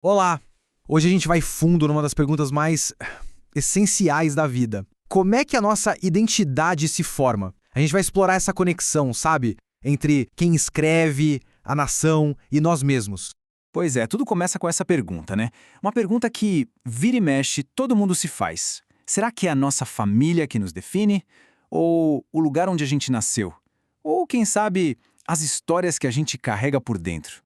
Olá! Hoje a gente vai fundo numa das perguntas mais essenciais da vida. Como é que a nossa identidade se forma? A gente vai explorar essa conexão, sabe? Entre quem escreve, a nação e nós mesmos. Pois é, tudo começa com essa pergunta, né? Uma pergunta que vira e mexe, todo mundo se faz. Será que é a nossa família que nos define? Ou o lugar onde a gente nasceu? Ou, quem sabe, as histórias que a gente carrega por dentro?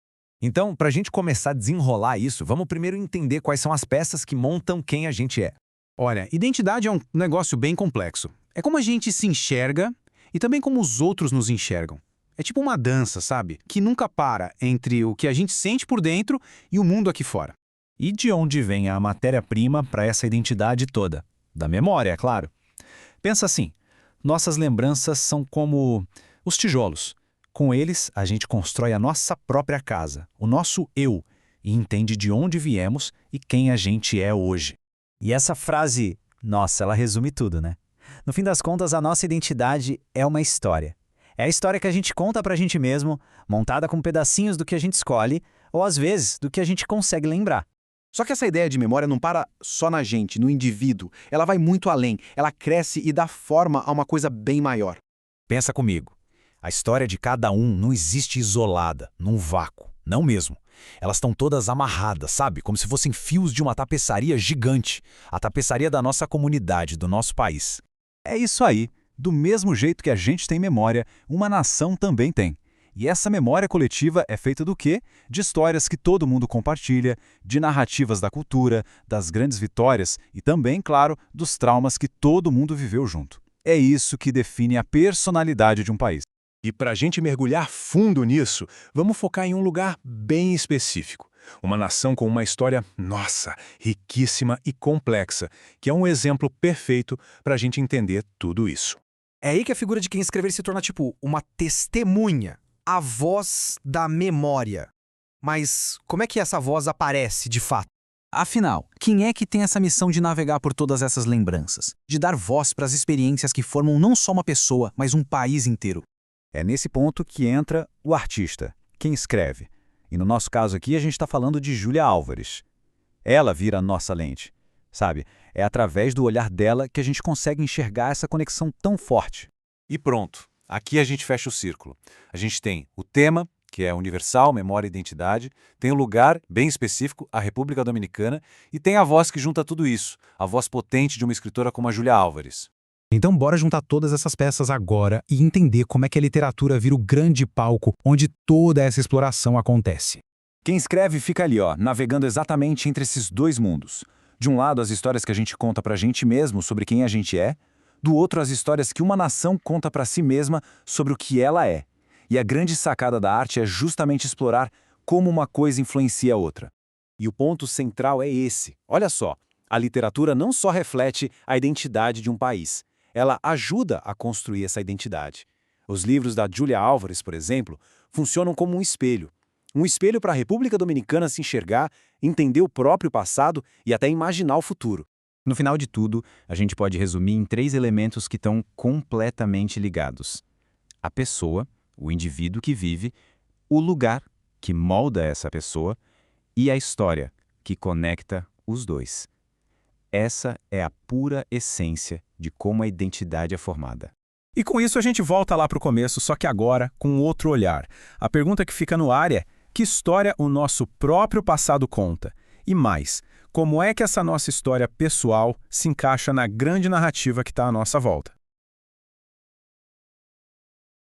Então, para a gente começar a desenrolar isso, vamos primeiro entender quais são as peças que montam quem a gente é. Olha, identidade é um negócio bem complexo. É como a gente se enxerga e também como os outros nos enxergam. É tipo uma dança, sabe? Que nunca para entre o que a gente sente por dentro e o mundo aqui fora. E de onde vem a matéria-prima para essa identidade toda? Da memória, é claro. Pensa assim, nossas lembranças são como os tijolos. Com eles, a gente constrói a nossa própria casa, o nosso eu, e entende de onde viemos e quem a gente é hoje. E essa frase, nossa, ela resume tudo, né? No fim das contas, a nossa identidade é uma história. É a história que a gente conta pra gente mesmo, montada com pedacinhos do que a gente escolhe, ou às vezes, do que a gente consegue lembrar. Só que essa ideia de memória não para só na gente, no indivíduo. Ela vai muito além, ela cresce e dá forma a uma coisa bem maior. Pensa comigo. A história de cada um não existe isolada, num vácuo. Não mesmo. Elas estão todas amarradas, sabe? Como se fossem fios de uma tapeçaria gigante. A tapeçaria da nossa comunidade, do nosso país. É isso aí. Do mesmo jeito que a gente tem memória, uma nação também tem. E essa memória coletiva é feita do quê? De histórias que todo mundo compartilha, de narrativas da cultura, das grandes vitórias e também, claro, dos traumas que todo mundo viveu junto. É isso que define a personalidade de um país. E para a gente mergulhar fundo nisso, vamos focar em um lugar bem específico. Uma nação com uma história, nossa, riquíssima e complexa, que é um exemplo perfeito para a gente entender tudo isso. É aí que a figura de quem escrever se torna tipo uma testemunha, a voz da memória. Mas como é que essa voz aparece de fato? Afinal, quem é que tem essa missão de navegar por todas essas lembranças? De dar voz para as experiências que formam não só uma pessoa, mas um país inteiro? É nesse ponto que entra o artista, quem escreve. E no nosso caso aqui, a gente está falando de Júlia Álvares. Ela vira a nossa lente, sabe? É através do olhar dela que a gente consegue enxergar essa conexão tão forte. E pronto, aqui a gente fecha o círculo. A gente tem o tema, que é universal, memória e identidade, tem o lugar, bem específico, a República Dominicana, e tem a voz que junta tudo isso, a voz potente de uma escritora como a Júlia Álvares. Então bora juntar todas essas peças agora e entender como é que a literatura vira o grande palco onde toda essa exploração acontece. Quem escreve fica ali, navegando exatamente entre esses dois mundos. De um lado, as histórias que a gente conta pra gente mesmo sobre quem a gente é, do outro, as histórias que uma nação conta pra si mesma sobre o que ela é. E a grande sacada da arte é justamente explorar como uma coisa influencia a outra. E o ponto central é esse. Olha só, a literatura não só reflete a identidade de um país, ela ajuda a construir essa identidade. Os livros da Júlia Álvares, por exemplo, funcionam como um espelho. Um espelho para a República Dominicana se enxergar, entender o próprio passado e até imaginar o futuro. No final de tudo, a gente pode resumir em 3 elementos que estão completamente ligados. A pessoa, o indivíduo que vive, o lugar, que molda essa pessoa, e a história, que conecta os dois. Essa é a pura essência de como a identidade é formada. E com isso a gente volta lá para o começo, só que agora com outro olhar. A pergunta que fica no ar é: que história o nosso próprio passado conta? E mais, como é que essa nossa história pessoal se encaixa na grande narrativa que está à nossa volta?